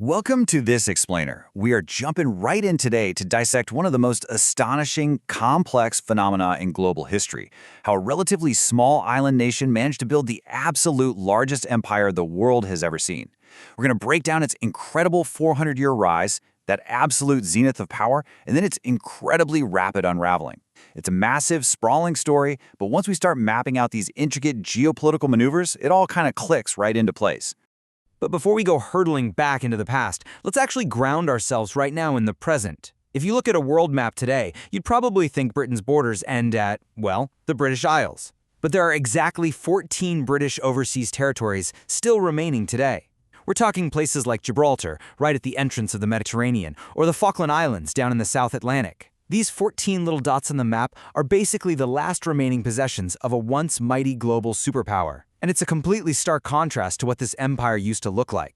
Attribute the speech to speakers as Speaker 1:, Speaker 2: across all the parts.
Speaker 1: Welcome to This Explainer. We are jumping right in today to dissect one of the most astonishing, complex phenomena in global history, how a relatively small island nation managed to build the absolute largest empire the world has ever seen. We're going to break down its incredible 400-year rise, that absolute zenith of power, and then its incredibly rapid unraveling. It's a massive, sprawling story, but once we start mapping out these intricate geopolitical maneuvers, it all kind of clicks right into place.
Speaker 2: But before we go hurtling back into the past, let's actually ground ourselves right now in the present. If you look at a world map today, you'd probably think Britain's borders end at, well, the British Isles. But there are exactly 14 British overseas territories still remaining today. We're talking places like Gibraltar, right at the entrance of the Mediterranean, or the Falkland Islands down in the South Atlantic. These 14 little dots on the map are basically the last remaining possessions of a once mighty global superpower. And it's a completely stark contrast to what this empire used to look like.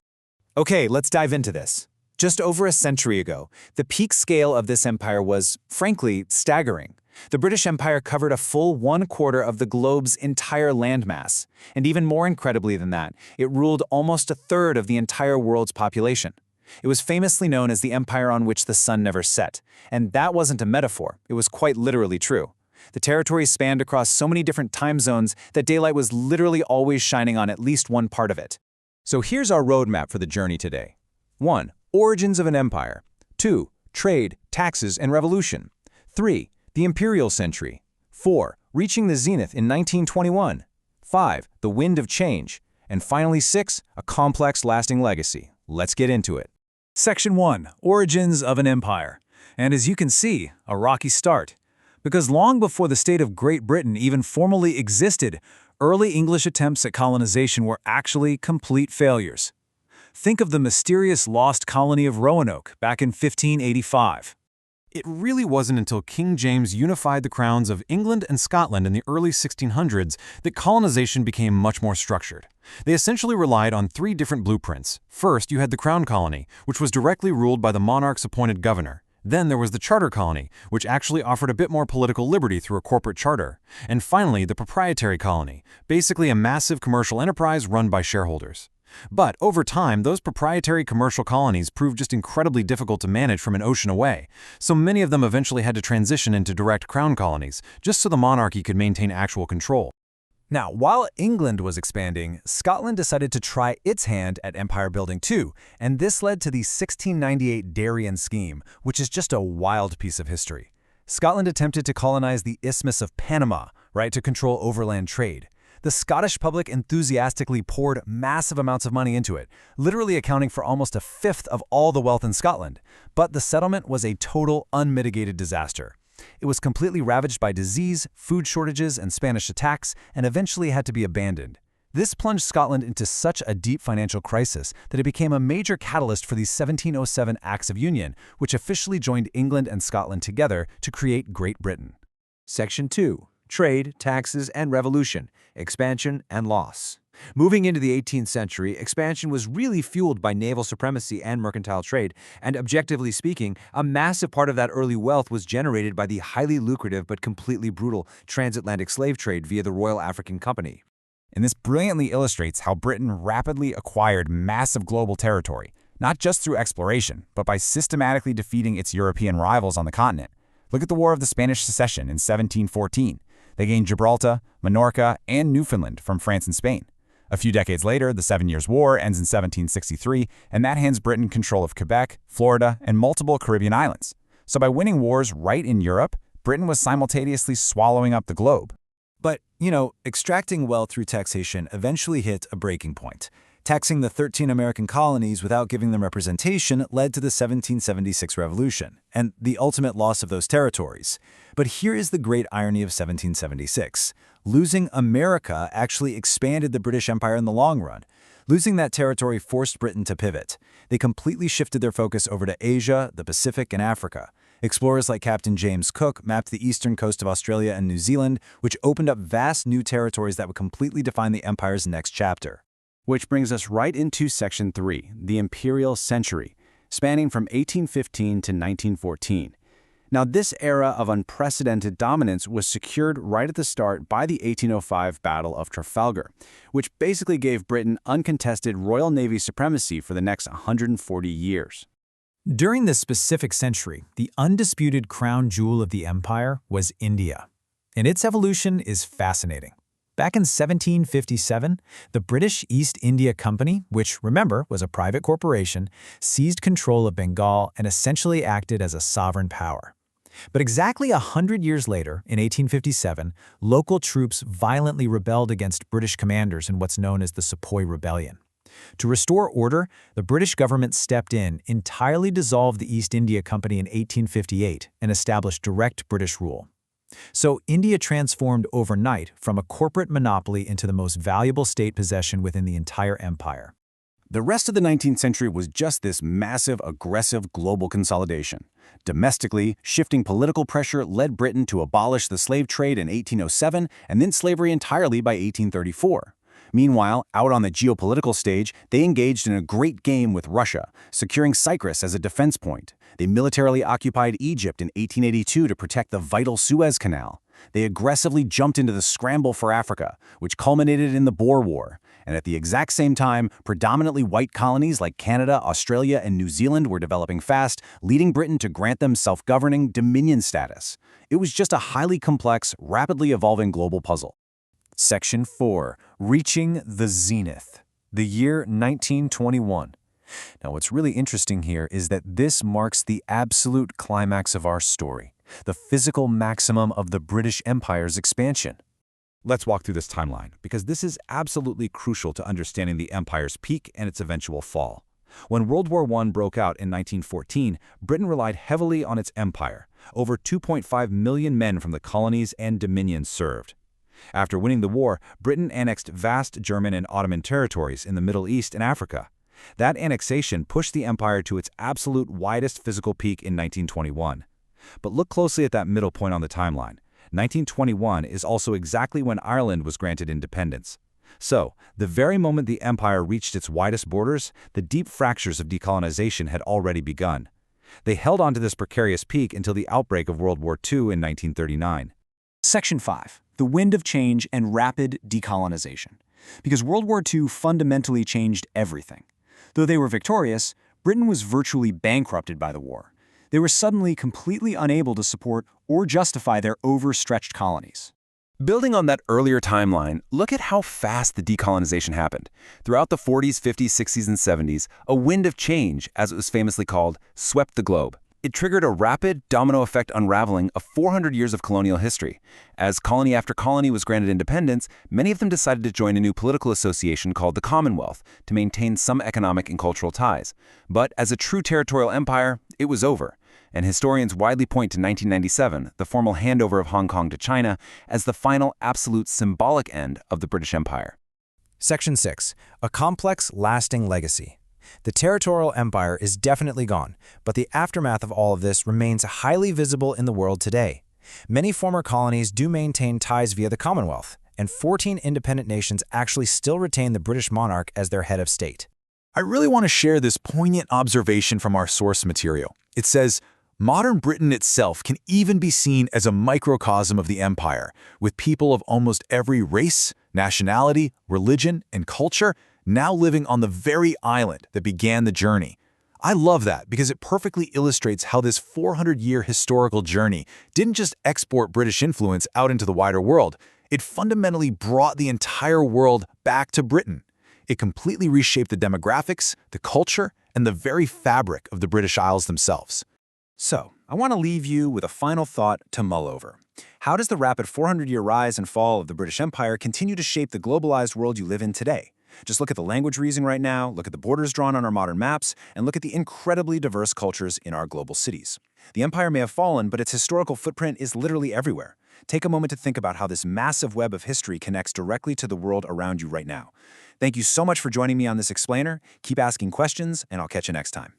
Speaker 3: Okay, let's dive into this. Just over a century ago, the peak scale of this empire was, frankly, staggering. The British Empire covered a full 1/4 of the globe's entire landmass. And even more incredibly than that, it ruled almost a third of the entire world's population. It was famously known as the empire on which the sun never set. And that wasn't a metaphor, it was quite literally true. The territory spanned across so many different time zones that daylight was literally always shining on at least one part of it.
Speaker 4: So here's our roadmap for the journey today. 1. Origins of an empire. 2. Trade, taxes, and revolution. 3. The imperial century. 4. Reaching the zenith in 1921. 5. The wind of change. And finally 6. A complex lasting legacy. Let's get into it.
Speaker 3: Section 1. Origins of an empire. And as you can see, a rocky start. Because long before the state of Great Britain even formally existed, early English attempts at colonization were actually complete failures. Think of the mysterious lost colony of Roanoke back in 1585.
Speaker 5: It really wasn't until King James unified the crowns of England and Scotland in the early 1600s that colonization became much more structured. They essentially relied on 3 different blueprints. First, you had the Crown Colony, which was directly ruled by the monarch's appointed governor. Then there was the Charter Colony, which actually offered a bit more political liberty through a corporate charter. And finally, the Proprietary Colony, basically a massive commercial enterprise run by shareholders. But over time, those proprietary commercial colonies proved just incredibly difficult to manage from an ocean away, so many of them eventually had to transition into direct crown colonies, just so the monarchy could maintain actual control.
Speaker 3: Now, while England was expanding, Scotland decided to try its hand at empire building too, and this led to the 1698 Darien Scheme, which is just a wild piece of history. Scotland attempted to colonize the Isthmus of Panama, right, to control overland trade. The Scottish public enthusiastically poured massive amounts of money into it, literally accounting for almost a fifth of all the wealth in Scotland. But the settlement was a total, unmitigated disaster. It was completely ravaged by disease, food shortages, and Spanish attacks, and eventually had to be abandoned. This plunged Scotland into such a deep financial crisis that it became a major catalyst for the 1707 Acts of Union, which officially joined England and Scotland together to create Great Britain.
Speaker 2: Section 2. Trade, taxes, and revolution, expansion and loss. Moving into the 18th century, expansion was really fueled by naval supremacy and mercantile trade, and objectively speaking, a massive part of that early wealth was generated by the highly lucrative but completely brutal transatlantic slave trade via the Royal African Company.
Speaker 4: And this brilliantly illustrates how Britain rapidly acquired massive global territory, not just through exploration, but by systematically defeating its European rivals on the continent. Look at the War of the Spanish Succession in 1714. They gained Gibraltar, Minorca, and Newfoundland from France and Spain. A few decades later, the 7 Years' War ends in 1763, and that hands Britain control of Quebec, Florida, and multiple Caribbean islands. So by winning wars right in Europe, Britain was simultaneously swallowing up the globe.
Speaker 3: But, extracting wealth through taxation eventually hit a breaking point. Taxing the 13 American colonies without giving them representation led to the 1776 Revolution, and the ultimate loss of those territories. But here is the great irony of 1776. Losing America actually expanded the British Empire in the long run. Losing that territory forced Britain to pivot. They completely shifted their focus over to Asia, the Pacific, and Africa. Explorers like Captain James Cook mapped the eastern coast of Australia and New Zealand, which opened up vast new territories that would completely define the empire's next chapter.
Speaker 1: Which brings us right into Section 3, the imperial century, spanning from 1815 to 1914.
Speaker 3: Now, this era of unprecedented dominance was secured right at the start by the 1805 Battle of Trafalgar, which basically gave Britain uncontested Royal Navy supremacy for the next 140 years.
Speaker 6: During this specific century, the undisputed crown jewel of the empire was India, and its evolution is fascinating. Back in 1757, the British East India Company, which, remember, was a private corporation, seized control of Bengal and essentially acted as a sovereign power. But exactly 100 years later, in 1857, local troops violently rebelled against British commanders in what's known as the Sepoy Rebellion. To restore order, the British government stepped in, entirely dissolved the East India Company in 1858, and established direct British rule. So India transformed overnight from a corporate monopoly into the most valuable state possession within the entire empire.
Speaker 3: The rest of the 19th century was just this massive, aggressive global consolidation. Domestically, shifting political pressure led Britain to abolish the slave trade in 1807 and then slavery entirely by 1834. Meanwhile, out on the geopolitical stage, they engaged in a great game with Russia, securing Cyprus as a defense point. They militarily occupied Egypt in 1882 to protect the vital Suez Canal. They aggressively jumped into the scramble for Africa, which culminated in the Boer War. And at the exact same time, predominantly white colonies like Canada, Australia, and New Zealand were developing fast, leading Britain to grant them self-governing dominion status. It was just a highly complex, rapidly evolving global puzzle. Section 4. Reaching the Zenith. The year 1921. Now, what's really interesting here is that this marks the absolute climax of our story, the physical maximum of the British Empire's expansion.
Speaker 4: Let's walk through this timeline, because this is absolutely crucial to understanding the empire's peak and its eventual fall. When World War I broke out in 1914, Britain relied heavily on its empire. Over 2.5 million men from the colonies and dominions served. After winning the war, Britain annexed vast German and Ottoman territories in the Middle East and Africa. That annexation pushed the empire to its absolute widest physical peak in 1921. But look closely at that middle point on the timeline. 1921 is also exactly when Ireland was granted independence. So, the very moment the empire reached its widest borders, the deep fractures of decolonization had already begun. They held on to this precarious peak until the outbreak of World War II in 1939.
Speaker 7: Section 5. The Wind of Change and Rapid Decolonization. Because World War II fundamentally changed everything. Though they were victorious, Britain was virtually bankrupted by the war. They were suddenly completely unable to support or justify their overstretched colonies.
Speaker 3: Building on that earlier timeline, look at how fast the decolonization happened. Throughout the 40s, 50s, 60s, and 70s, a wind of change, as it was famously called, swept the globe. It triggered a rapid, domino effect unraveling of 400 years of colonial history. As colony after colony was granted independence, many of them decided to join a new political association called the Commonwealth to maintain some economic and cultural ties. But as a true territorial empire, it was over. And historians widely point to 1997, the formal handover of Hong Kong to China, as the final absolute symbolic end of the British Empire.
Speaker 6: Section 6. A complex, lasting legacy. The territorial empire is definitely gone, but the aftermath of all of this remains highly visible in the world today. Many former colonies do maintain ties via the Commonwealth, and 14 independent nations actually still retain the British monarch as their head of state.
Speaker 8: I really want to share this poignant observation from our source material. It says, modern Britain itself can even be seen as a microcosm of the empire, with people of almost every race, nationality, religion, and culture now living on the very island that began the journey. I love that because it perfectly illustrates how this 400-year historical journey didn't just export British influence out into the wider world, it fundamentally brought the entire world back to Britain. It completely reshaped the demographics, the culture, and the very fabric of the British Isles themselves.
Speaker 3: So, I want to leave you with a final thought to mull over. How does the rapid 400-year rise and fall of the British Empire continue to shape the globalized world you live in today? Just look at the language we're using right now, look at the borders drawn on our modern maps, and look at the incredibly diverse cultures in our global cities. The empire may have fallen, but its historical footprint is literally everywhere. Take a moment to think about how this massive web of history connects directly to the world around you right now. Thank you so much for joining me on this explainer. Keep asking questions, and I'll catch you next time.